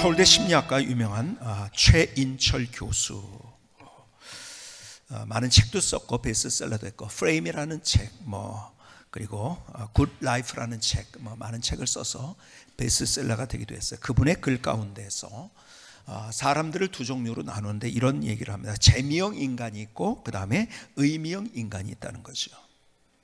서울대 심리학과 유명한 최인철 교수, 많은 책도 썼고 베스트셀러도 했고, 프레임이라는 책, 그리고 굿 라이프라는 책, 많은 책을 써서 베스트셀러가 되기도 했어요. 그분의 글 가운데서 사람들을 두 종류로 나누는데 이런 얘기를 합니다. 재미형 인간이 있고 그 다음에 의미형 인간이 있다는 거죠.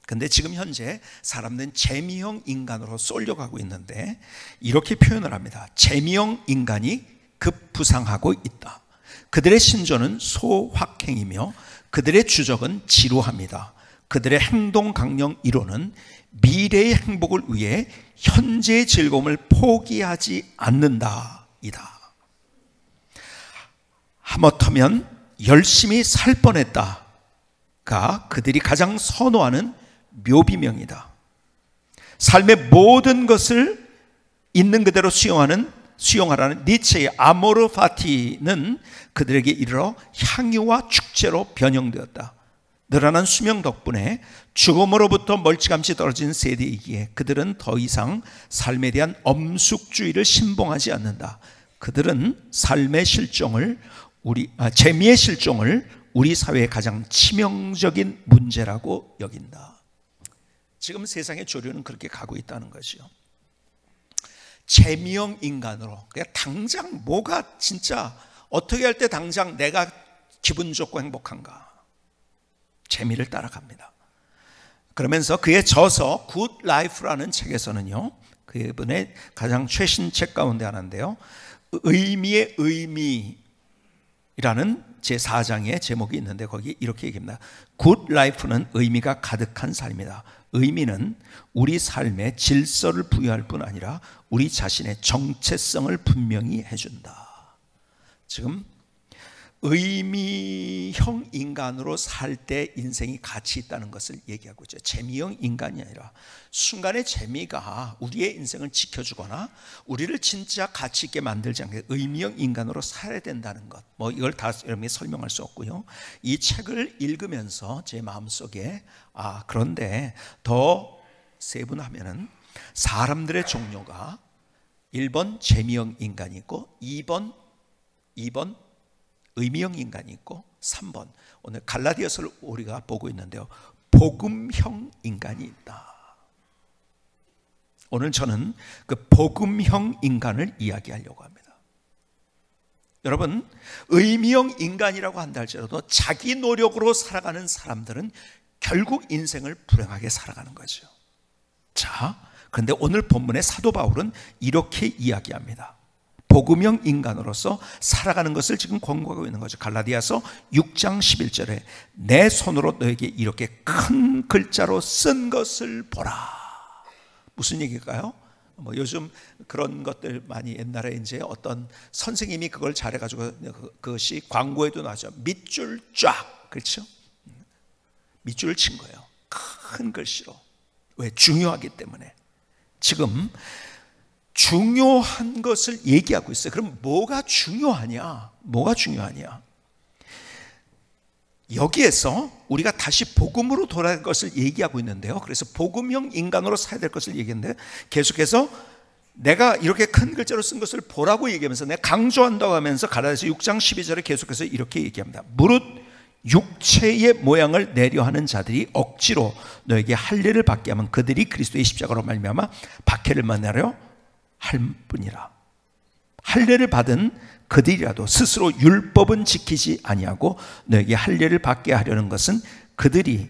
근데 지금 현재 사람들은 재미형 인간으로 쏠려가고 있는데 이렇게 표현을 합니다. 재미형 인간이 급부상하고 있다. 그들의 신조는 소확행이며 그들의 주적은 지루합니다. 그들의 행동 강령 이론은 미래의 행복을 위해 현재의 즐거움을 포기하지 않는다 이다. 하마터면 열심히 살 뻔했다가 그들이 가장 선호하는 묘비명이다. 삶의 모든 것을 있는 그대로 수용하라는 니체의 아모르 파티는 그들에게 이르러 향유와 축제로 변형되었다. 늘어난 수명 덕분에 죽음으로부터 멀찌감치 떨어진 세대이기에 그들은 더 이상 삶에 대한 엄숙주의를 신봉하지 않는다. 그들은 삶의 실종을 재미의 실종을 우리 사회의 가장 치명적인 문제라고 여긴다. 지금 세상의 조류는 그렇게 가고 있다는 것이요. 재미형 인간으로, 그냥 당장 뭐가 진짜 어떻게 할 때 당장 내가 기분 좋고 행복한가, 재미를 따라갑니다. 그러면서 그의 저서 굿 라이프라는 책에서는요, 그분의 가장 최신 책 가운데 하나인데요, 의미의 의미라는 제4장의 제목이 있는데 거기 이렇게 얘기합니다. 굿 라이프는 의미가 가득한 삶이다. 의미는 우리 삶에 질서를 부여할 뿐 아니라 우리 자신의 정체성을 분명히 해준다. 지금 의미형 인간으로 살 때 인생이 가치 있다는 것을 얘기하고 있죠. 재미형 인간이 아니라 순간의 재미가 우리의 인생을 지켜주거나 우리를 진짜 가치 있게 만들지 않게 의미형 인간으로 살아야 된다는 것, 이걸 다 여러분이 설명할 수 없고요. 이 책을 읽으면서 제 마음속에 그런데 더 세분하면은 사람들의 종류가 1번 재미형 인간이 있고 2번 의미형 인간이 있고 3번 오늘 갈라디아서를 우리가 보고 있는데요, 복음형 인간이 있다. 오늘 저는 그 복음형 인간을 이야기하려고 합니다. 여러분, 의미형 인간이라고 한다 할지라도 자기 노력으로 살아가는 사람들은 결국 인생을 불행하게 살아가는 거죠. 자, 그런데 오늘 본문의 사도 바울은 이렇게 이야기합니다. 복음형 인간으로서 살아가는 것을 지금 권고하고 있는 거죠. 갈라디아서 6장 11절에 내 손으로 너에게 이렇게 큰 글자로 쓴 것을 보라. 무슨 얘기일까요? 요즘 그런 것들 많이, 옛날에 이제 어떤 선생님이 그걸 잘해가지고 그것이 광고에도 나오죠. 밑줄 쫙, 그렇죠? 밑줄을 친 거예요. 큰 글씨로. 왜? 중요하기 때문에. 지금 중요한 것을 얘기하고 있어요. 그럼 뭐가 중요하냐? 뭐가 중요하냐? 여기에서 우리가 다시 복음으로 돌아갈 것을 얘기하고 있는데요. 그래서 복음형 인간으로 살아야 될 것을 얘기했는데 계속해서 내가 이렇게 큰 글자로 쓴 것을 보라고 얘기하면서 내가 강조한다고 하면서 갈라디아서 6장 12절에 계속해서 이렇게 얘기합니다. 무릇 육체의 모양을 내려 하는 자들이 억지로 너에게 할례를 받게 하면 그들이 그리스도의 십자가로 말미암아 박해를 만나려 할 뿐이라. 할례를 받은 그들이라도 스스로 율법은 지키지 아니하고 너에게 할례를 받게 하려는 것은 그들이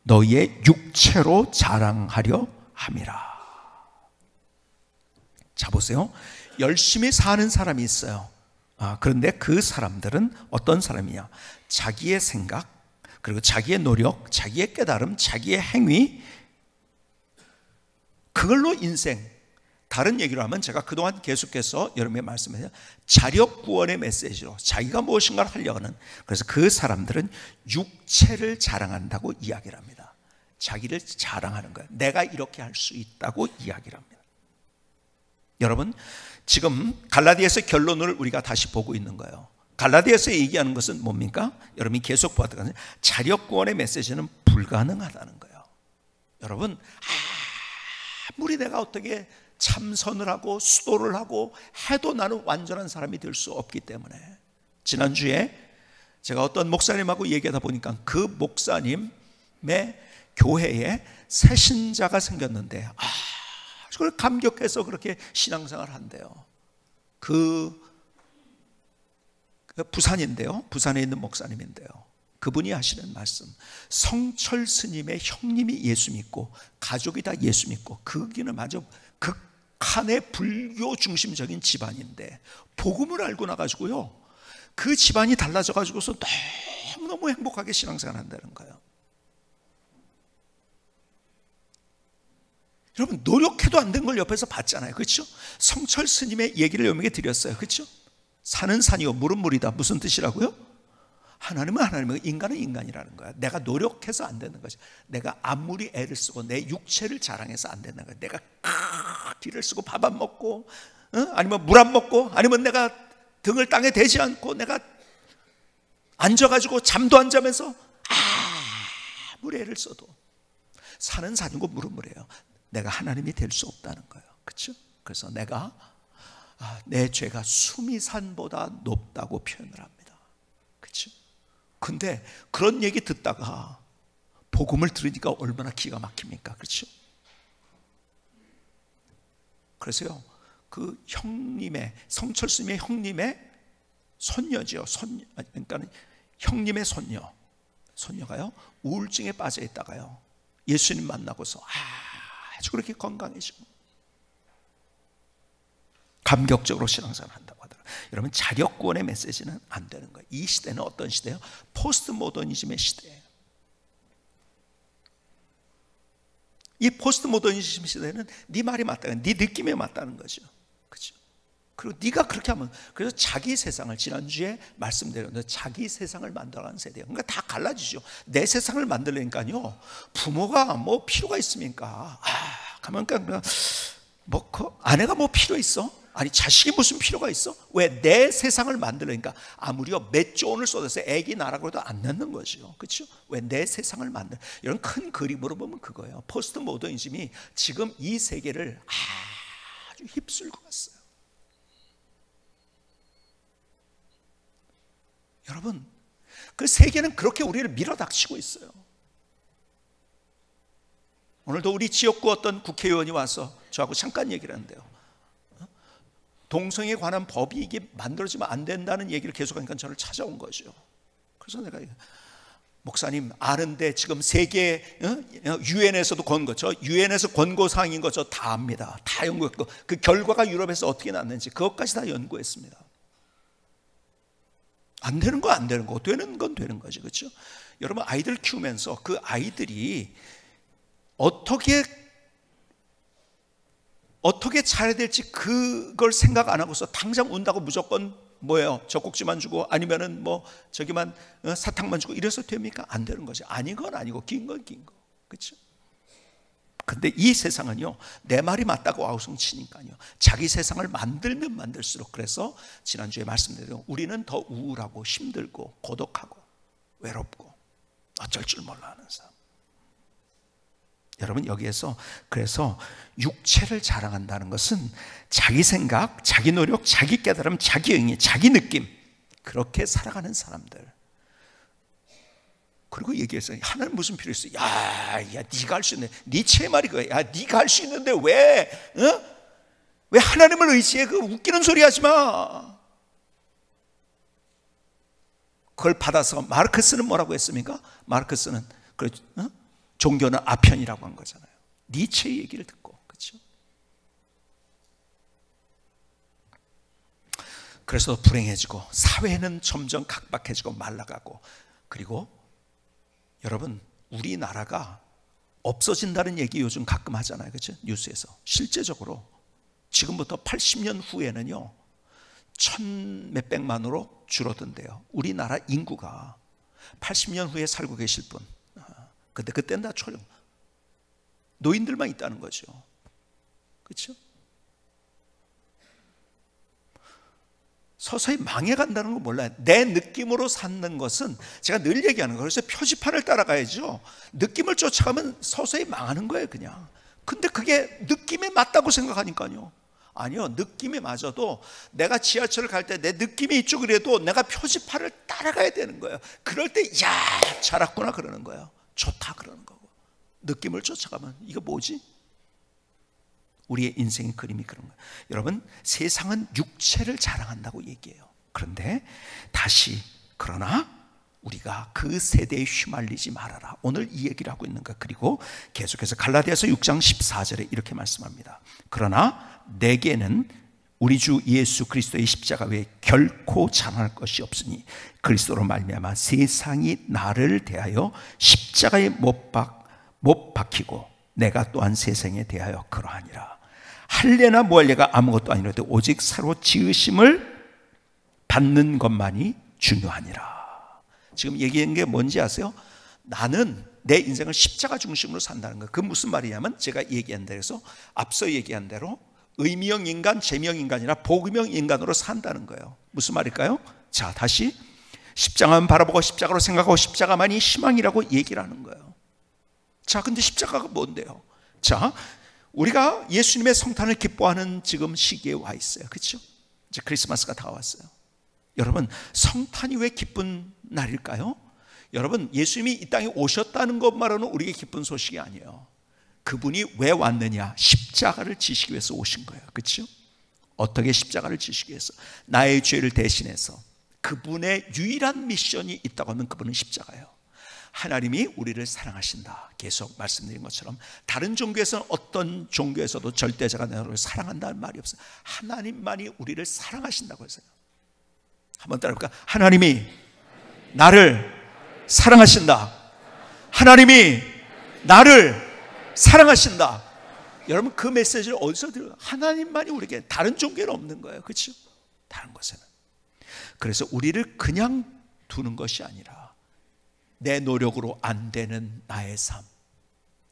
너희의 육체로 자랑하려 함이라. 자, 보세요. 열심히 사는 사람이 있어요. 그런데 그 사람들은 어떤 사람이냐? 자기의 생각, 그리고 자기의 노력, 자기의 깨달음, 자기의 행위, 그걸로 인생, 다른 얘기로 하면 제가 그동안 계속해서 여러분에게 말씀해요. 자력 구원의 메시지로 자기가 무엇인가를 하려고 하는, 그래서 그 사람들은 육체를 자랑한다고 이야기를 합니다. 자기를 자랑하는 거예요. 내가 이렇게 할 수 있다고 이야기를 합니다. 여러분, 지금 갈라디아서 결론을 우리가 다시 보고 있는 거예요. 갈라디아서 얘기하는 것은 뭡니까? 여러분이 계속 보았던 자력 구원의 메시지는 불가능하다는 거예요. 여러분, 아무리 내가 어떻게 참선을 하고 수도를 하고 해도 나는 완전한 사람이 될 수 없기 때문에, 지난주에 제가 어떤 목사님하고 얘기하다 보니까 그 목사님의 교회에 새 신자가 생겼는데 그걸 감격해서 그렇게 신앙생활을 한대요. 그 부산인데요, 부산에 있는 목사님인데요, 그분이 하시는 말씀, 성철 스님의 형님이 예수 믿고 가족이 다 예수 믿고 거기는 마저 극한의 불교 중심적인 집안인데 복음을 알고 나가지고요, 그 집안이 달라져 가지고서 너무너무 행복하게 신앙생활 한다는 거예요. 여러분, 노력해도 안 된 걸 옆에서 봤잖아요, 그렇죠? 성철 스님의 얘기를 여러분에게 드렸어요, 그렇죠? 산은 산이요 물은 물이다. 무슨 뜻이라고요? 하나님은 하나님이고 인간은 인간이라는 거야. 내가 노력해서 안 되는 거지. 내가 아무리 애를 쓰고 내 육체를 자랑해서 안 되는 거야. 내가 기를 쓰고 밥 안 먹고, 아니면 물 안 먹고, 아니면 내가 등을 땅에 대지 않고 내가 앉아가지고 잠도 안 자면서 아무리 애를 써도 산은 산이고 물은 물이에요. 내가 하나님이 될 수 없다는 거예요, 그렇죠? 그래서 내가 내 죄가 수미산보다 높다고 표현을 합니다, 그렇죠? 근데 그런 얘기 듣다가 복음을 들으니까 얼마나 기가 막힙니까, 그렇죠? 그래서요, 그 형님의, 성철 스님의 형님의 손녀죠, 그러니까 형님의 손녀가요 우울증에 빠져 있다가요 예수님 만나고서 아주 그렇게 건강해지고 감격적으로 신앙생활을 한다고 하더라고요. 여러분, 자력 구원의 메시지는 안 되는 거예요. 이 시대는 어떤 시대예요? 포스트 모더니즘의 시대예요. 이 포스트 모더니즘 시대는 네 말이 맞다는, 네 느낌에 맞다는 거죠, 그렇죠? 그리고 네가 그렇게 하면, 그래서 자기 세상을, 지난주에 말씀드렸는데 자기 세상을 만들어가는 세대예요. 그러니까 다 갈라지죠. 내 세상을 만들려니까요, 부모가 뭐 필요가 있습니까? 가면 그냥 뭐 그 아내가 뭐 필요 있어? 아니, 자식이 무슨 필요가 있어? 왜? 내 세상을 만들려니까 아무리요 몇 조 원을 쏟아서 애기 낳으라고 해도 안 낳는 거죠, 그렇죠? 왜? 내 세상을 만들, 이런 큰 그림으로 보면 그거예요. 포스트 모더니즘이 지금 이 세계를 아주 휩쓸고 갔어요. 여러분, 그 세계는 그렇게 우리를 밀어닥치고 있어요. 오늘도 우리 지역구 어떤 국회의원이 와서 저하고 잠깐 얘기를 하는데요, 동성애에 관한 법이 이게 만들어지면 안 된다는 얘기를 계속하니까 저를 찾아온 거죠. 그래서 내가, 목사님 아는데 지금 세계 유엔에서도 권고, 저 유엔에서 권고사항인 거 저 다 압니다. 다 연구했고 그 결과가 유럽에서 어떻게 났는지 그것까지 다 연구했습니다. 안 되는 거 안 되는 거, 되는 건 되는 거지, 그렇죠? 여러분, 아이들 키우면서 그 아이들이 어떻게 잘해야 될지 그걸 생각 안 하고서 당장 운다고 무조건 뭐예요? 젖꼭지만 주고 아니면은 뭐 저기만 사탕만 주고 이래서 됩니까? 안 되는 거죠. 아닌 건 아니고 긴 건 긴 거, 그렇죠? 근데 이 세상은요, 내 말이 맞다고 아우성 치니까요, 자기 세상을 만들면 만들수록, 그래서 지난주에 말씀드린 우리는 더 우울하고 힘들고 고독하고 외롭고 어쩔 줄 몰라 하는 삶. 여러분, 여기에서 그래서 육체를 자랑한다는 것은 자기 생각, 자기 노력, 자기 깨달음, 자기 의미, 자기 느낌, 그렇게 살아가는 사람들. 그리고 얘기했어요. 하나님 무슨 필요 있어? 야, 네가 할 수 있네. 니체의 말이 그거야. 야, 네가 할 수 있는데 왜 하나님을 의지해? 그 웃기는 소리 하지 마. 그걸 받아서 마르크스는 뭐라고 했습니까? 마르크스는 종교는 아편이라고 한 거잖아요. 니체의 얘기를 듣고, 그렇죠? 그래서 불행해지고 사회는 점점 각박해지고 말라가고, 그리고 여러분, 우리나라가 없어진다는 얘기 요즘 가끔 하잖아요, 그렇죠? 뉴스에서. 실제적으로 지금부터 80년 후에는요 1,000몇백만으로 줄어든대요. 우리나라 인구가 80년 후에 살고 계실 분. 근데 그때는 다 노인들만 있다는 거죠, 그렇죠? 서서히 망해간다는 거 몰라요. 내 느낌으로 사는 것은 제가 늘 얘기하는 거예요. 그래서 표지판을 따라가야죠. 느낌을 쫓아가면 서서히 망하는 거예요, 그냥. 근데 그게 느낌에 맞다고 생각하니까요. 아니요, 느낌에 맞아도 내가 지하철을 갈 때 내 느낌이 이쪽이라도 내가 표지판을 따라가야 되는 거예요. 그럴 때 야, 잘 왔구나 그러는 거예요. 좋다 그러는 거고. 느낌을 쫓아가면 이거 뭐지? 우리의 인생의 그림이 그런 거예요. 여러분, 세상은 육체를 자랑한다고 얘기해요. 그런데 다시, 그러나 우리가 그 세대에 휘말리지 말아라. 오늘 이 얘기를 하고 있는 것. 그리고 계속해서 갈라디아서 6장 14절에 이렇게 말씀합니다. 그러나 내게는 우리 주 예수 그리스도의 십자가 외에 결코 자랑할 것이 없으니 그리스도로 말미암아 세상이 나를 대하여 십자가에 못 박히고 내가 또한 세상에 대하여 그러하니라. 할례나 무할례가 아무것도 아니라도 오직 새로 지으심을 받는 것만이 중요하니라. 지금 얘기한 게 뭔지 아세요? 나는 내 인생을 십자가 중심으로 산다는 거예요. 그 무슨 말이냐면 제가 얘기한 대로, 앞서 얘기한 대로 의미형 인간, 재미형 인간이 아니라 복음형 인간으로 산다는 거예요. 무슨 말일까요? 자, 다시 십자가만 바라보고 십자가로 생각하고 십자가만이 희망이라고 얘기를 하는 거예요. 자, 근데 십자가가 뭔데요? 자, 우리가 예수님의 성탄을 기뻐하는 지금 시기에 와 있어요. 그렇죠? 이제 크리스마스가 다가왔어요. 여러분, 성탄이 왜 기쁜 날일까요? 여러분, 예수님이 이 땅에 오셨다는 것만으로는 우리에게 기쁜 소식이 아니에요. 그분이 왜 왔느냐? 십자가를 지시기 위해서 오신 거예요. 그렇죠? 어떻게 십자가를 지시기 위해서? 나의 죄를 대신해서. 그분의 유일한 미션이 있다고 하면 그분은 십자가예요. 하나님이 우리를 사랑하신다. 계속 말씀드린 것처럼 다른 종교에서는, 어떤 종교에서도 절대자가 너를 사랑한다는 말이 없어요. 하나님만이 우리를 사랑하신다고 했어요. 한번 따라해볼까? 하나님이 나를 사랑하신다. 하나님이 나를 사랑하신다. 여러분, 그 메시지를 어디서 들어요? 하나님만이 우리에게, 다른 종교는 없는 거예요. 그렇죠? 다른 것에는. 그래서 우리를 그냥 두는 것이 아니라 내 노력으로 안 되는 나의 삶.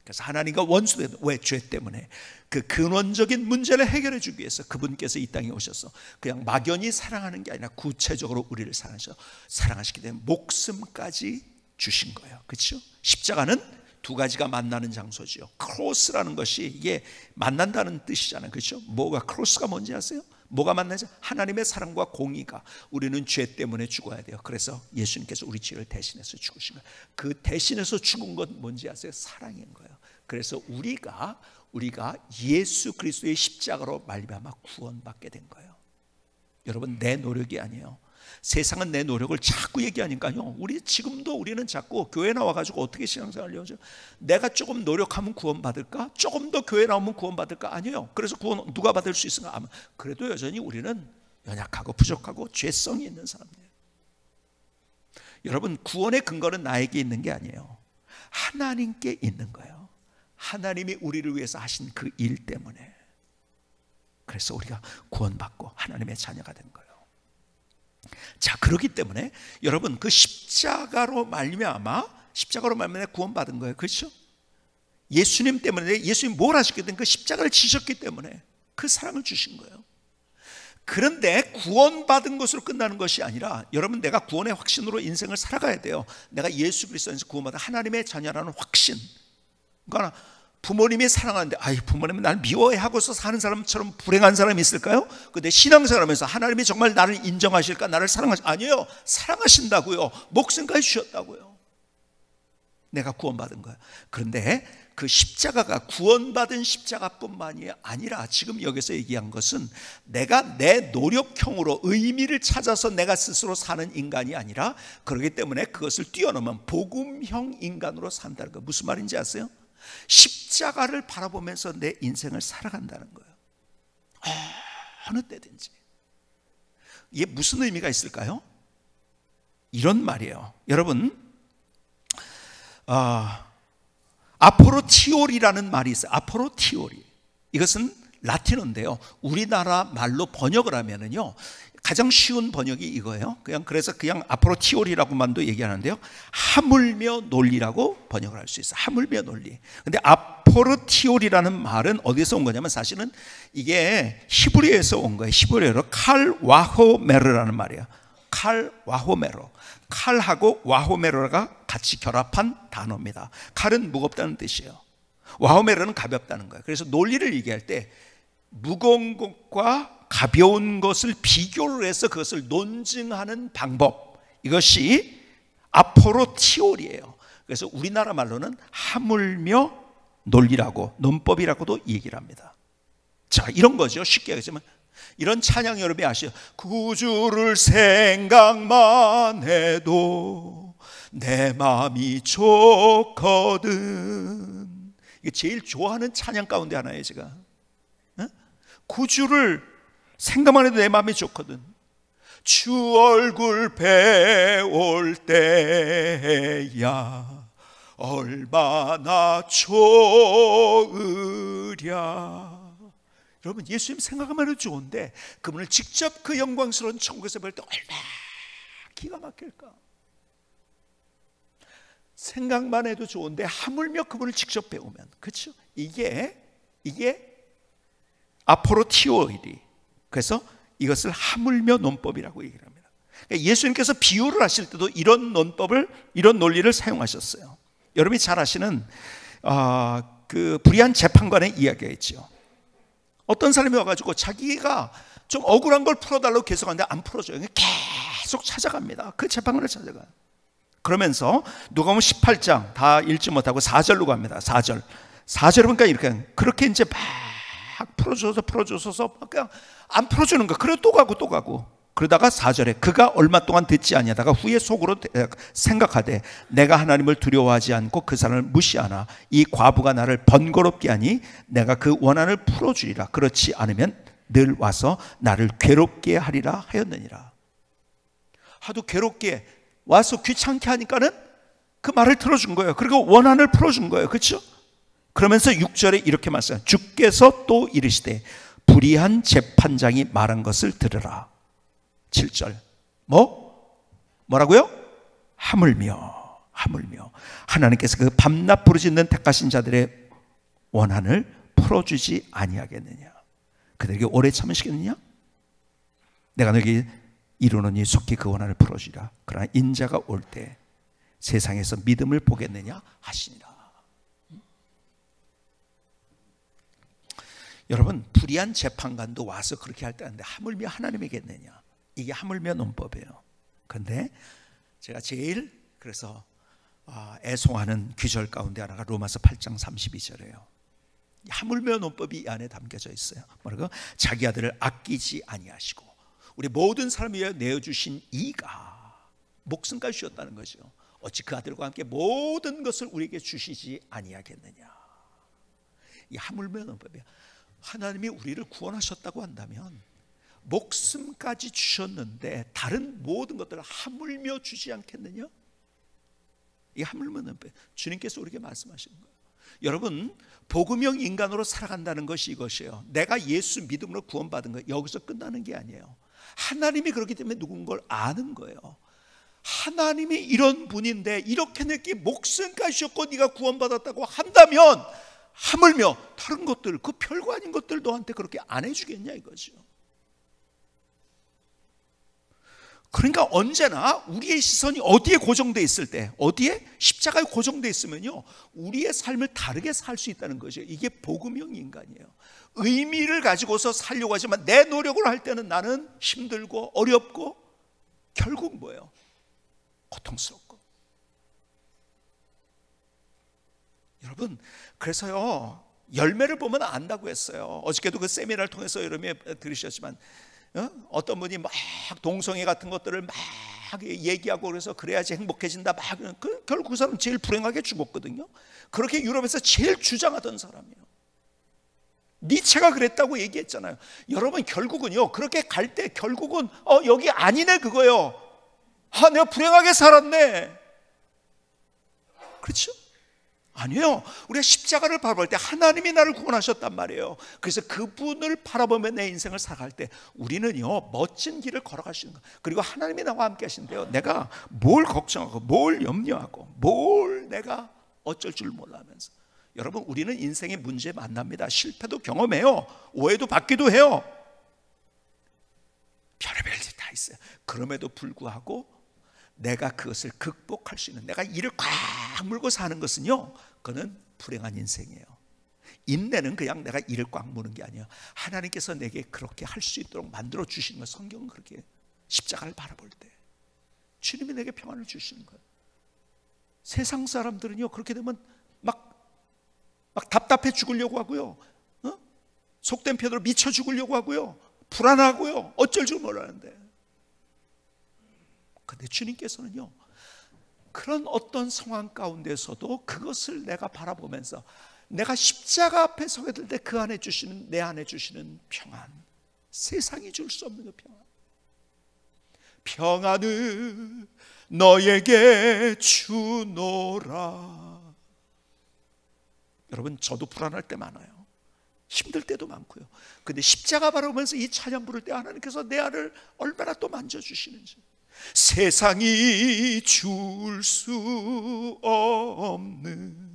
그래서 하나님과 원수된, 왜? 죄 때문에 그 근원적인 문제를 해결해 주기 위해서 그분께서 이 땅에 오셔서 그냥 막연히 사랑하는 게 아니라 구체적으로 우리를 사랑하시기 때문에 목숨까지 주신 거예요. 그렇죠? 십자가는 두 가지가 만나는 장소지요. 크로스라는 것이 이게 만난다는 뜻이잖아요. 그렇죠? 뭐가, 크로스가 뭔지 아세요? 뭐가 만나죠? 하나님의 사랑과 공의가. 우리는 죄 때문에 죽어야 돼요. 그래서 예수님께서 우리 죄를 대신해서 죽으신 거예요. 그 대신해서 죽은 건 뭔지 아세요? 사랑인 거예요. 그래서 우리가 예수 그리스도의 십자가로 말미암아 구원받게 된 거예요. 여러분, 내 노력이 아니에요. 세상은 내 노력을 자꾸 얘기하니까요. 우리는 자꾸 교회 나와가지고 어떻게 신앙생활을 하죠? 내가 조금 노력하면 구원받을까? 조금 더 교회 나오면 구원받을까? 아니에요. 그래서 구원 누가 받을 수 있을까? 아마 그래도 여전히 우리는 연약하고 부족하고 죄성이 있는 사람이에요. 여러분, 구원의 근거는 나에게 있는 게 아니에요. 하나님께 있는 거예요. 하나님이 우리를 위해서 하신 그 일 때문에. 그래서 우리가 구원받고 하나님의 자녀가 된 거예요. 자, 그렇기 때문에 여러분, 그 십자가로 말미암아 구원받은 거예요. 그렇죠? 예수님 때문에, 예수님 뭘 하셨거든? 그 십자가를 지셨기 때문에 그 사랑을 주신 거예요. 그런데 구원받은 것으로 끝나는 것이 아니라, 여러분, 내가 구원의 확신으로 인생을 살아가야 돼요. 내가 예수 그리스도 안에서 구원받은 하나님의 자녀라는 확신. 그러니까 부모님이 사랑하는데, 부모님은 나를 미워하고서 사는 사람처럼 불행한 사람이 있을까요? 근데 신앙생활하면서 하나님이 정말 나를 인정하실까? 나를 아니에요. 사랑하신다고요. 목숨까지 주셨다고요. 내가 구원받은 거예요. 그런데 그 십자가가 구원받은 십자가뿐만이 아니라, 지금 여기서 얘기한 것은 내가 내 노력형으로 의미를 찾아서 내가 스스로 사는 인간이 아니라, 그렇기 때문에 그것을 뛰어넘은 복음형 인간으로 산다는 거. 무슨 말인지 아세요? 십자가를 바라보면서 내 인생을 살아간다는 거예요. 어느 때든지. 이게 무슨 의미가 있을까요? 이런 말이에요. 여러분, 아포로티올이라는 말이 있어요. 아포로티올이. 이것은 라틴어인데요. 우리나라 말로 번역을 하면은요, 가장 쉬운 번역이 이거예요. 그래서 그냥 아포로티올이라고만도 얘기하는데요, 하물며 논리라고 번역을 할 수 있어요. 하물며 논리. 근데 아포로티올이라는 말은 어디서 온 거냐면, 사실은 이게 히브리어에서 온 거예요. 히브리어로 칼 와호메르라는 말이에요. 칼 와호메로. 칼하고 와호메로가 같이 결합한 단어입니다. 칼은 무겁다는 뜻이에요. 와호메르는 가볍다는 거예요. 그래서 논리를 얘기할 때 무거운 것과 가벼운 것을 비교를 해서 그것을 논증하는 방법, 이것이 아포로티올이에요. 그래서 우리나라 말로는 하물며 논리라고, 논법이라고도 얘기를 합니다. 자, 이런 거죠. 쉽게 하겠지만 이런 찬양 여러분이 아시죠? 구주를 생각만 해도 내 마음이 좋거든. 이게 제일 좋아하는 찬양 가운데 하나예요. 제가 구주를 생각만 해도 내 마음이 좋거든. 주 얼굴 배울 때야 얼마나 좋으랴. 여러분, 예수님 생각만 해도 좋은데 그분을 직접 그 영광스러운 천국에서 볼 때 얼마나 기가 막힐까. 생각만 해도 좋은데 하물며 그분을 직접 배우면, 그렇죠? 이게 아포로티오이리. 그래서 이것을 하물며 논법이라고 얘기를 합니다. 그러니까 예수님께서 비유를 하실 때도 이런 논법을, 이런 논리를 사용하셨어요. 여러분이 잘 아시는 그 불의한 재판관의 이야기가 있죠. 어떤 사람이 와가지고 자기가 좀 억울한 걸 풀어달라고 계속 하는데 안 풀어줘요. 계속 찾아갑니다. 그 재판관을 찾아가요. 그러면서 누가복음 18장 다 읽지 못하고 4절로 갑니다. 4절 보니까 이렇게, 그렇게 이제 막 풀어줘서 그냥 안 풀어주는 거. 그래 또 가고 그러다가 4절에 그가 얼마 동안 듣지 아니하다가 후에 속으로 생각하되 내가 하나님을 두려워하지 않고 그 사람을 무시하나 이 과부가 나를 번거롭게 하니 내가 그 원한을 풀어주리라. 그렇지 않으면 늘 와서 나를 괴롭게 하리라 하였느니라. 하도 괴롭게 와서 귀찮게 하니까는 그 말을 들어준 거예요. 그리고 원한을 풀어준 거예요. 그렇죠? 그러면서 6절에 이렇게 말씀해요. 주께서 또 이르시되 불의한 재판장이 말한 것을 들으라. 7절 뭐라고요? 하물며 하나님께서 그 밤낮 부르짖는 택하신 자들의 원한을 풀어주지 아니하겠느냐. 그들에게 오래 참으시겠느냐? 내가 너에게 이루노니 속히 그 원한을 풀어주리라. 그러나 인자가 올 때 세상에서 믿음을 보겠느냐 하시니라. 여러분, 불의한 재판관도 와서 그렇게 할 때 하는데 하물며 하나님이겠느냐. 이게 하물며 논법이에요. 그런데 제가 제일 그래서 애송하는 귀절 가운데 하나가 로마서 8장 32절이에요. 하물며 논법이 이 안에 담겨져 있어요. 뭐라고? 자기 아들을 아끼지 아니하시고 우리 모든 사람을 위하여 내어주신 이가 목숨까지 주셨다는 거죠. 어찌 그 아들과 함께 모든 것을 우리에게 주시지 아니하겠느냐. 이 하물며 논법이에요. 하나님이 우리를 구원하셨다고 한다면 목숨까지 주셨는데 다른 모든 것들을 하물며 주지 않겠느냐? 이 하물며 논법, 주님께서 우리에게 말씀하시는 거예요. 여러분, 복음형 인간으로 살아간다는 것이 이것이에요. 내가 예수 믿음으로 구원받은 거 여기서 끝나는 게 아니에요. 하나님이 그렇기 때문에 누군 걸 아는 거예요. 하나님이 이런 분인데 이렇게 내게 목숨까지 주셨고 네가 구원받았다고 한다면 하물며 다른 것들, 그 별거 아닌 것들 너한테 그렇게 안 해주겠냐 이거죠. 그러니까 언제나 우리의 시선이 어디에 고정되어 있을 때, 어디에? 십자가에 고정되어 있으면요 우리의 삶을 다르게 살 수 있다는 거죠. 이게 복음형 인간이에요. 의미를 가지고서 살려고 하지만 내 노력을 할 때는 나는 힘들고 어렵고 결국 뭐예요? 고통스럽고. 여러분, 그래서요 열매를 보면 안다고 했어요. 어저께도 그 세미나를 통해서 여러분이 들으셨지만 어떤 분이 막 동성애 같은 것들을 막 얘기하고 그래서 그래야지 행복해진다 막 결국 그 사람 제일 불행하게 죽었거든요. 그렇게 유럽에서 제일 주장하던 사람이에요. 니체가 그랬다고 얘기했잖아요. 여러분, 결국은요 그렇게 갈 때 결국은 여기 아니네 그거예요. 내가 불행하게 살았네. 그렇죠? 아니에요. 우리가 십자가를 바라볼 때 하나님이 나를 구원하셨단 말이에요. 그래서 그분을 바라보며 내 인생을 살아갈 때 우리는요 멋진 길을 걸어갈 수 있는 거예요. 그리고 하나님이 나와 함께 하신대요. 내가 뭘 걱정하고 뭘 염려하고 뭘 내가 어쩔 줄 몰라하면서. 여러분, 우리는 인생의 문제 만납니다. 실패도 경험해요. 오해도 받기도 해요. 별의별 일 다 있어요. 그럼에도 불구하고 내가 그것을 극복할 수 있는, 내가 이를 꽉 물고 사는 것은요 그는 불행한 인생이에요. 인내는 그냥 내가 이를 꽉 무는 게 아니에요. 하나님께서 내게 그렇게 할 수 있도록 만들어 주시는 거예요. 성경은 그렇게 십자가를 바라볼 때 주님이 내게 평안을 주시는 거예요. 세상 사람들은요, 그렇게 되면 막 답답해 죽으려고 하고요, 속된 편으로 미쳐 죽으려고 하고요, 불안하고요, 어쩔 줄 모르는데, 근데 주님께서는요, 그런 어떤 상황 가운데서도 그것을 내가 바라보면서 내가 십자가 앞에 서게 될 때 그 안에 주시는, 내 안에 주시는 평안, 세상이 줄 수 없는 그 평안, 평안을 너에게 주노라. 여러분, 저도 불안할 때 많아요. 힘들 때도 많고요. 근데 십자가 바라보면서 이 찬양 부를 때 하나님께서 내 안을 얼마나 또 만져주시는지, 세상이 줄 수 없는,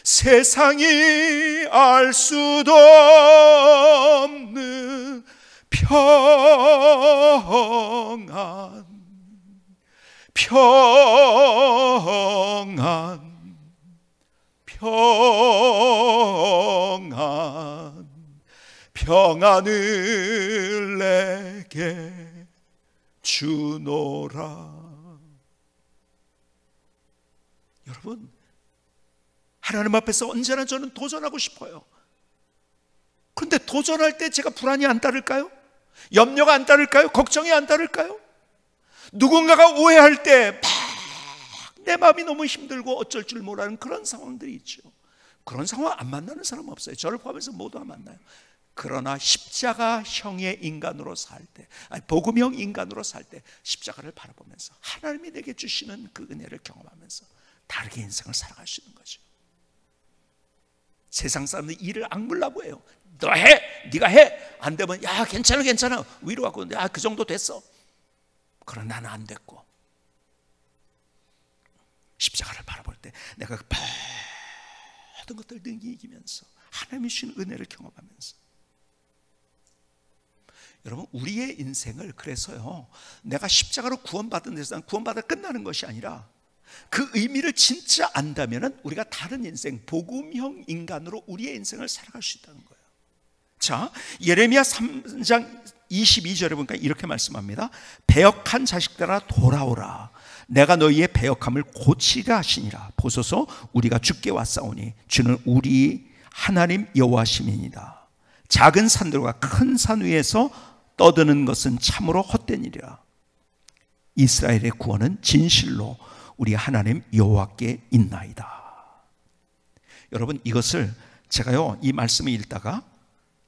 세상이 알 수도 없는 평안, 평안, 평안, 평안을 내게 주노라. 여러분, 하나님 앞에서 언제나 저는 도전하고 싶어요. 그런데 도전할 때 제가 불안이 안 따를까요? 염려가 안 따를까요? 걱정이 안 따를까요? 누군가가 오해할 때 막 내 마음이 너무 힘들고 어쩔 줄 모르는 그런 상황들이 있죠. 그런 상황 안 만나는 사람 없어요. 저를 포함해서 모두 안 만나요. 그러나 십자가형의 인간으로 살 때, 복음형 인간으로 살 때 십자가를 바라보면서 하나님이 내게 주시는 그 은혜를 경험하면서 다르게 인생을 살아갈 수 있는 거죠. 세상 사람들이 일을 악물라고 해요. 너 해! 네가 해! 안 되면 야 괜찮아 위로하고, 야 그 정도 됐어. 그러나 나는 안 됐고, 십자가를 바라볼 때 내가 그 모든 것들을 능히 이기면서 하나님이 주신 은혜를 경험하면서, 여러분, 우리의 인생을 그래서요, 내가 십자가로 구원받은 데서 구원받아 끝나는 것이 아니라 그 의미를 진짜 안다면 우리가 다른 인생, 복음형 인간으로 우리의 인생을 살아갈 수 있다는 거예요. 자, 예레미야 3장 22절에 보니까 이렇게 말씀합니다. 배역한 자식들아 돌아오라. 내가 너희의 배역함을 고치라 하시니라. 보소서, 우리가 주께 왔사오니 주는 우리 하나님 여호와심이니이다. 작은 산들과 큰 산 위에서 떠드는 것은 참으로 헛된 일이라. 이스라엘의 구원은 진실로 우리 하나님 여호와께 있나이다. 여러분, 이것을 제가요, 이 말씀을 읽다가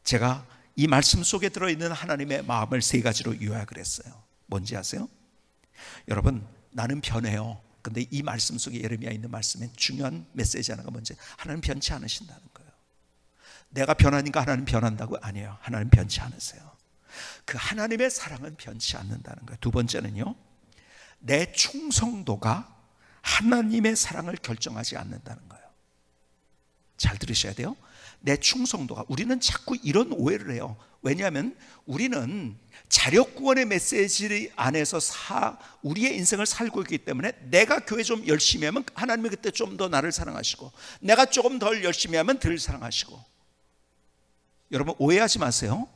제가 이 말씀 속에 들어있는 하나님의 마음을 세 가지로 요약을 했어요. 뭔지 아세요? 여러분, 나는 변해요. 근데 이 말씀 속에, 예레미야 있는 말씀에 중요한 메시지 하나가 뭔지, 하나님 변치 않으신다는 거예요. 내가 변하니까 하나님 변한다고? 아니에요. 하나님 변치 않으세요. 그 하나님의 사랑은 변치 않는다는 거예요. 두 번째는요, 내 충성도가 하나님의 사랑을 결정하지 않는다는 거예요. 잘 들으셔야 돼요. 내 충성도가, 우리는 자꾸 이런 오해를 해요. 왜냐하면 우리는 자력구원의 메시지 안에서 우리의 인생을 살고 있기 때문에 내가 교회 좀 열심히 하면 하나님이 그때 좀 더 나를 사랑하시고, 내가 조금 덜 열심히 하면 덜 사랑하시고. 여러분, 오해하지 마세요.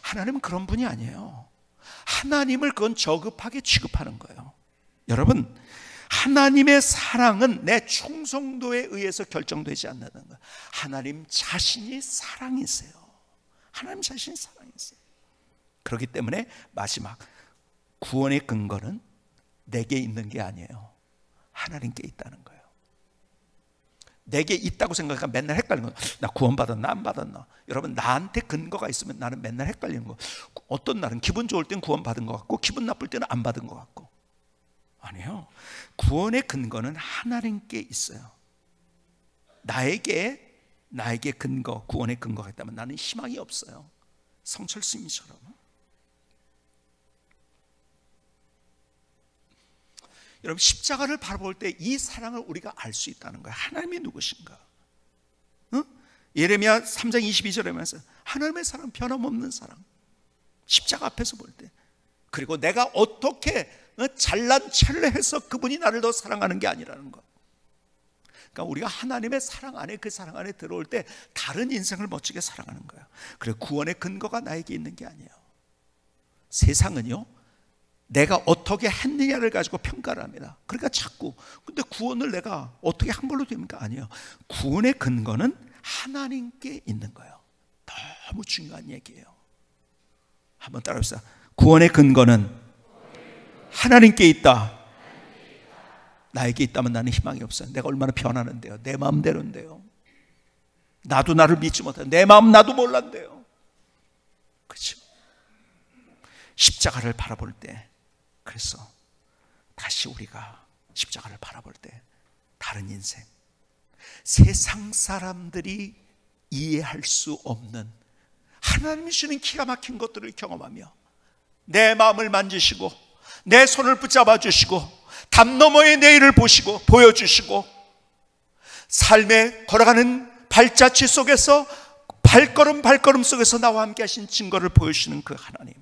하나님은 그런 분이 아니에요. 하나님을 그건 저급하게 취급하는 거예요. 여러분, 하나님의 사랑은 내 충성도에 의해서 결정되지 않는다는 거예요. 하나님 자신이 사랑이세요. 하나님 자신이 사랑이세요. 그렇기 때문에 마지막 구원의 근거는 내게 있는 게 아니에요. 하나님께 있다는 거예요. 내게 있다고 생각하면 맨날 헷갈리는 거예요. 나 구원받았나 안 받았나. 여러분, 나한테 근거가 있으면 나는 맨날 헷갈리는 거예요. 어떤 날은 기분 좋을 땐 구원받은 것 같고 기분 나쁠 때는 안 받은 것 같고. 아니요, 구원의 근거는 하나님께 있어요. 나에게 근거, 구원의 근거가 있다면 나는 희망이 없어요. 성철 스님처럼. 여러분, 십자가를 바라볼 때 이 사랑을 우리가 알 수 있다는 거예요. 하나님이 누구신가? 예레미야 3장 22절에 말해서 하나님의 사랑, 변함없는 사랑. 십자가 앞에서 볼 때, 그리고 내가 어떻게 잘난 체를 해서 그분이 나를 더 사랑하는 게 아니라는 것. 그러니까 우리가 하나님의 사랑 안에, 그 사랑 안에 들어올 때 다른 인생을 멋지게 살아가는 거예요. 그래서 구원의 근거가 나에게 있는 게 아니에요. 세상은요, 내가 어떻게 했느냐를 가지고 평가를 합니다. 그러니까 자꾸, 근데 구원을 내가 어떻게 한 걸로 됩니까? 아니에요. 구원의 근거는 하나님께 있는 거예요. 너무 중요한 얘기예요. 한번 따라합시다. 구원의 근거는 하나님께 있다. 나에게 있다면 나는 희망이 없어요. 내가 얼마나 변하는데요. 내 마음대로인데요. 나도 나를 믿지 못해요. 내 마음 나도 몰랐는데요. 그렇죠? 십자가를 바라볼 때, 그래서 다시 우리가 십자가를 바라볼 때 다른 인생, 세상 사람들이 이해할 수 없는 하나님이 주는 기가 막힌 것들을 경험하며 내 마음을 만지시고 내 손을 붙잡아 주시고 담 너머의 내일을 보시고 보여주시고 삶에 걸어가는 발자취 속에서 발걸음 속에서 나와 함께 하신 증거를 보여주시는 그 하나님,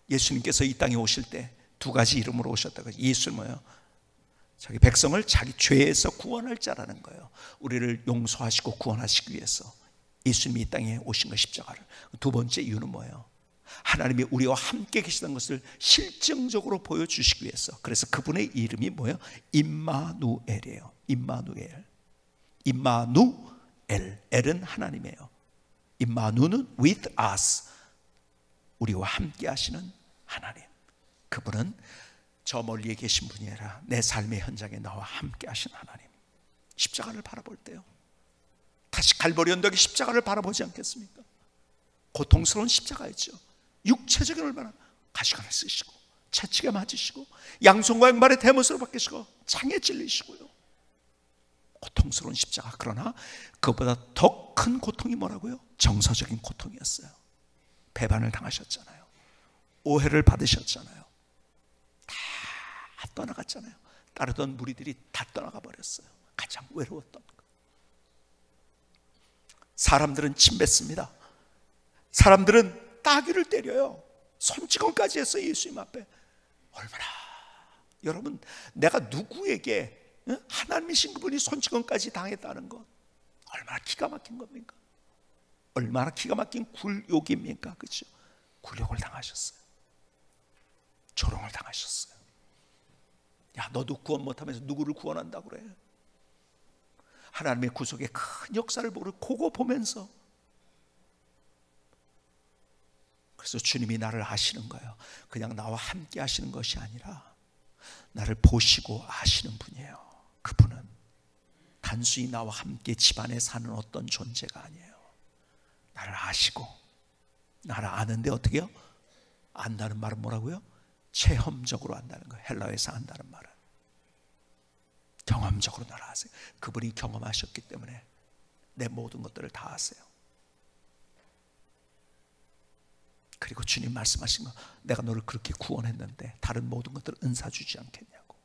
예수님께서 이 땅에 오실 때 두 가지 이름으로 오셨다고. 예수는 뭐예요? 자기 백성을 자기 죄에서 구원할 자라는 거예요. 우리를 용서하시고 구원하시기 위해서 예수님이 이 땅에 오신 거, 십자가를. 두 번째 이유는 뭐예요? 하나님이 우리와 함께 계시던 것을 실증적으로 보여주시기 위해서. 그래서 그분의 이름이 뭐예요? 임마누엘이에요. 임마누엘. 임마누엘. 엘은 하나님이에요. 임마누는 with us. 우리와 함께 하시는 하나님. 그분은 저 멀리에 계신 분이 아니라 내 삶의 현장에 나와 함께 하신 하나님. 십자가를 바라볼 때요, 다시 갈보리 언덕의 십자가를 바라보지 않겠습니까? 고통스러운 십자가였죠. 육체적인 얼마나 가시관을 쓰시고 채찍에 맞으시고 양손과 양발의 대못으로 박히시고 창에 찔리시고요. 고통스러운 십자가. 그러나 그보다 더 큰 고통이 뭐라고요? 정서적인 고통이었어요. 배반을 당하셨잖아요. 오해를 받으셨잖아요. 다 떠나갔잖아요. 따르던 무리들이 다 떠나가 버렸어요. 가장 외로웠던 것. 사람들은 침뱉습니다. 사람들은 따귀를 때려요. 손찌검까지 했어요. 예수님 앞에. 얼마나, 여러분, 내가 누구에게 하나님이신 그분이 손찌검까지 당했다는 것, 얼마나 기가 막힌 겁니까? 얼마나 기가 막힌 굴욕입니까? 그렇죠? 굴욕을 당하셨어요. 조롱을 당하셨어요. 야, 너도 구원 못하면서 누구를 구원한다고 그래? 하나님의 구속의 큰 역사를 보고 보면서, 그래서 주님이 나를 아시는 거예요. 그냥 나와 함께 하시는 것이 아니라 나를 보시고 아시는 분이에요. 그분은 단순히 나와 함께 집안에 사는 어떤 존재가 아니에요. 나를 아시고, 나를 아는데 어떻게 해요? 안다는 말은 뭐라고요? 체험적으로 안다는 거예요. 헬라어에서 안다는 말은 경험적으로 나를 아세요. 그분이 경험하셨기 때문에 내 모든 것들을 다 아세요. 그리고 주님 말씀하신 거, 내가 너를 그렇게 구원했는데 다른 모든 것들을 은사 주지 않겠냐고.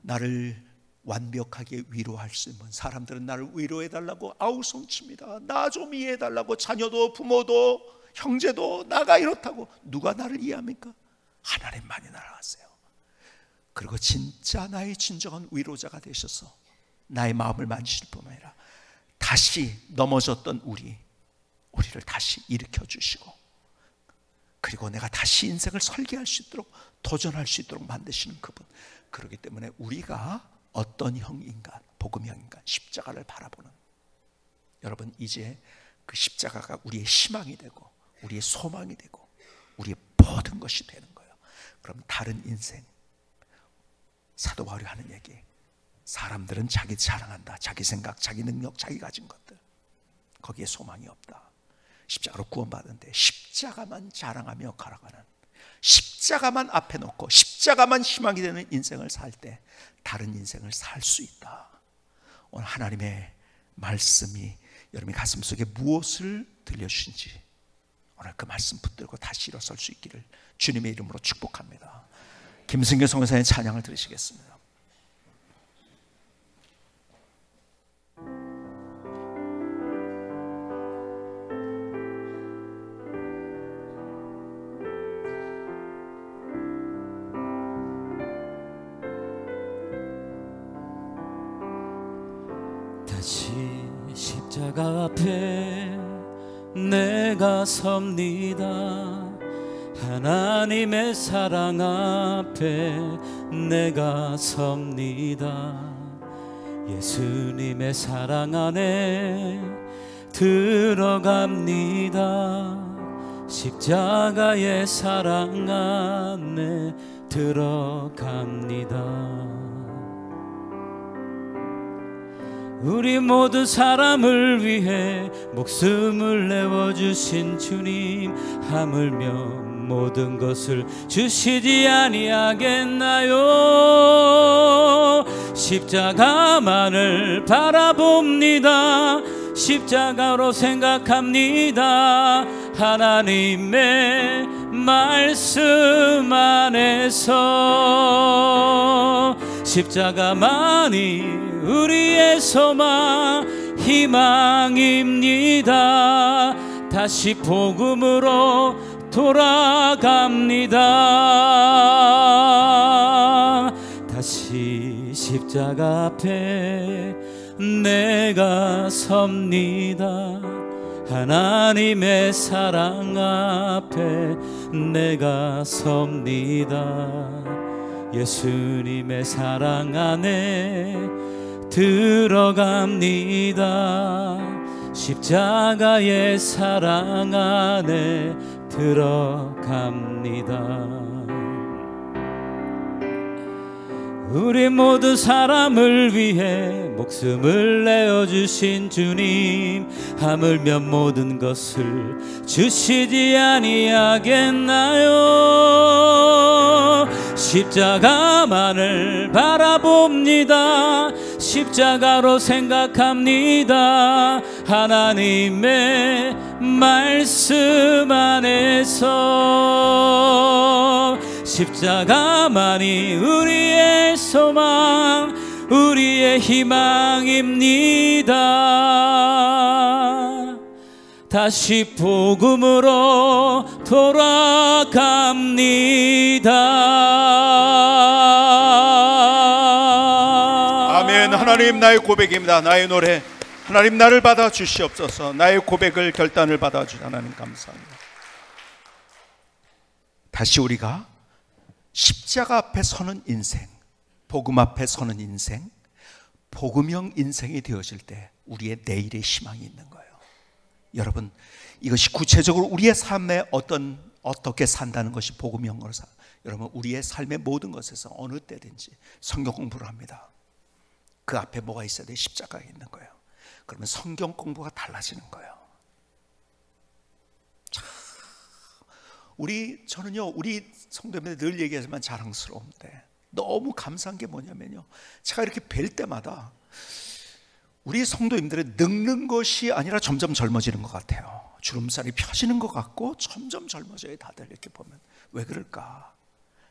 나를 완벽하게 위로할 수 있는 사람들은 나를 위로해달라고 아우성칩니다. 나 좀 이해해달라고. 자녀도 부모도 형제도 나가 이렇다고. 누가 나를 이해합니까? 하나님만이 나를 아세요. 그리고 진짜 나의 진정한 위로자가 되셔서 나의 마음을 만지실 뿐만 아니라 다시 넘어졌던 우리를 다시 일으켜 주시고, 그리고 내가 다시 인생을 설계할 수 있도록, 도전할 수 있도록 만드시는 그분. 그렇기 때문에 우리가 어떤 형인간, 복음형 인간, 십자가를 바라보는, 여러분, 이제 그 십자가가 우리의 희망이 되고 우리의 소망이 되고 우리의 모든 것이 되는 거예요. 그럼 다른 인생, 사도 바울이 하는 얘기, 사람들은 자기 자랑한다. 자기 생각, 자기 능력, 자기 가진 것들, 거기에 소망이 없다. 십자가로 구원받은데 십자가만 자랑하며 걸어가는, 십자가만 앞에 놓고 십자가만 희망이 되는 인생을 살 때 다른 인생을 살 수 있다. 오늘 하나님의 말씀이 여러분의 가슴 속에 무엇을 들려주신지 오늘 그 말씀 붙들고 다시 일어설 수 있기를 주님의 이름으로 축복합니다. 김승규 선교사의 찬양을 들으시겠습니다. 다시 십자가 앞에 내가 섭니다. 하나님의 사랑 앞에 내가 섭니다. 예수님의 사랑 안에 들어갑니다. 십자가의 사랑 안에 들어갑니다. 우리 모든 사람을 위해 목숨을 내어주신 주님, 하물며 모든 것을 주시지 아니하겠나요? 십자가만을 바라봅니다. 십자가로 생각합니다. 하나님의 말씀 안에서 십자가만이 우리의 소망 희망입니다. 다시 복음으로 돌아갑니다. 다시 십자가 앞에 내가 섭니다. 하나님의 사랑 앞에 내가 섭니다. 예수님의 사랑 안에 들어갑니다. 십자가의 사랑 안에 들어갑니다. 우리 모든 사람을 위해 목숨을 내어주신 주님, 하물며 모든 것을 주시지 아니하겠나요? 십자가만을 바라봅니다. 십자가로 생각합니다. 하나님의 말씀 안에서 십자가만이 우리의 소망, 우리의 희망입니다. 다시 복음으로 돌아갑니다. 아멘. 하나님, 나의 고백입니다. 나의 노래. 하나님, 나를 받아 주시옵소서. 나의 고백을, 결단을 받아 주셔서 하나님 감사합니다. 다시 우리가 십자가 앞에 서는 인생, 복음 앞에 서는 인생, 복음형 인생이 되어질 때 우리의 내일의 희망이 있는 거예요. 여러분, 이것이 구체적으로 우리의 삶에 어떻게 산다는 것이 복음형으로 여러분, 우리의 삶의 모든 것에서 어느 때든지 성경 공부를 합니다. 그 앞에 뭐가 있어야 돼? 십자가가 있는 거예요. 그러면 성경 공부가 달라지는 거예요. 저는요, 우리 성도님들 늘 얘기하지만 자랑스러운데 너무 감사한 게 뭐냐면요, 제가 이렇게 뵐 때마다 우리 성도님들의 늙는 것이 아니라 점점 젊어지는 것 같아요. 주름살이 펴지는 것 같고 점점 젊어져요. 다들 이렇게 보면. 왜 그럴까?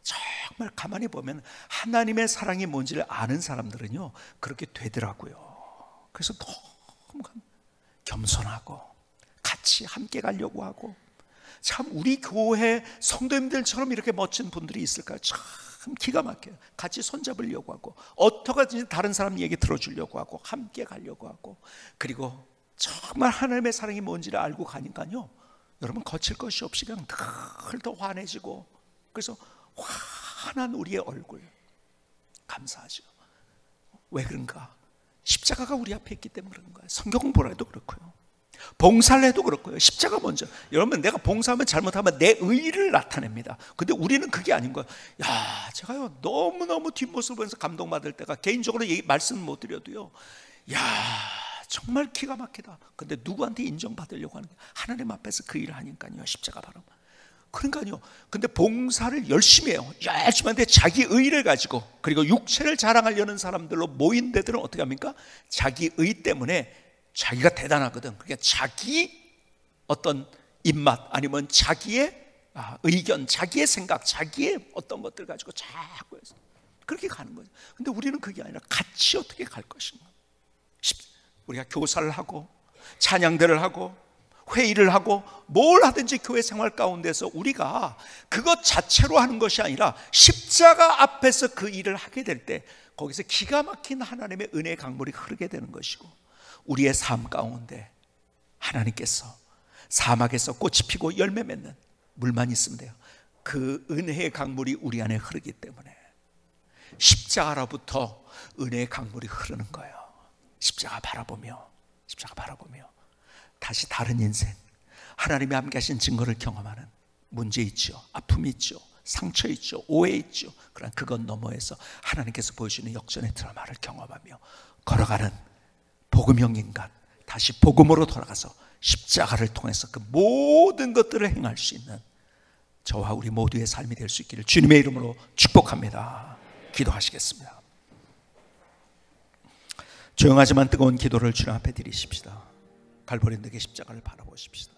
정말 가만히 보면 하나님의 사랑이 뭔지를 아는 사람들은요 그렇게 되더라고요. 그래서 너무 겸손하고 같이 함께 가려고 하고, 참 우리 교회 성도님들처럼 이렇게 멋진 분들이 있을까요? 참 기가 막혀요. 같이 손잡으려고 하고, 어떻게든지 다른 사람 얘기 들어주려고 하고, 함께 가려고 하고, 그리고 정말 하나님의 사랑이 뭔지를 알고 가니까요, 여러분 거칠 것이 없이 그냥 늘 더 환해지고, 그래서 환한 우리의 얼굴 감사하죠. 왜 그런가? 십자가가 우리 앞에 있기 때문에 그런 거예요. 성경 공부를 해도 그렇고요, 봉사를 해도 그렇고요. 십자가 먼저. 여러분, 내가 봉사하면 잘못하면 내 의의를 나타냅니다. 근데 우리는 그게 아닌 거예요. 야, 제가요 너무너무 뒷모습을 보면서 감동받을 때가, 개인적으로 말씀 못 드려도요, 야 정말 기가 막히다. 근데 누구한테 인정받으려고 하는 게 하나님 앞에서 그 일을 하니까요, 십자가 바로. 그러니까요, 근데 봉사를 열심히 해요. 열심히 하는데 자기 의의를 가지고, 그리고 육체를 자랑하려는 사람들로 모인 데들은 어떻게 합니까? 자기 의 때문에 자기가 대단하거든. 그러니까 자기 어떤 입맛, 아니면 자기의 의견, 자기의 생각, 자기의 어떤 것들 가지고 자꾸 해서 그렇게 가는 거죠. 근데 우리는 그게 아니라 같이 어떻게 갈 것인가. 우리가 교사를 하고 찬양대를 하고 회의를 하고 뭘 하든지 교회 생활 가운데서 우리가 그것 자체로 하는 것이 아니라 십자가 앞에서 그 일을 하게 될 때 거기서 기가 막힌 하나님의 은혜의 강물이 흐르게 되는 것이고, 우리의 삶 가운데 하나님께서 사막에서 꽃이 피고 열매 맺는 물만 있으면 돼요. 그 은혜의 강물이 우리 안에 흐르기 때문에 십자가로부터 은혜의 강물이 흐르는 거예요. 십자가 바라보며 다시 다른 인생, 하나님이 함께 하신 증거를 경험하는 문제 있죠, 아픔이 있죠, 상처 있죠, 오해 있죠. 그러나 그것 너머에서 하나님께서 보여주는 역전의 드라마를 경험하며 걸어가는 복음형 인간, 다시 복음으로 돌아가서 십자가를 통해서 그 모든 것들을 행할 수 있는 저와 우리 모두의 삶이 될 수 있기를 주님의 이름으로 축복합니다. 기도하시겠습니다. 조용하지만 뜨거운 기도를 주님 앞에 드리십시다. 갈보리 덕의 십자가를 바라보십시다.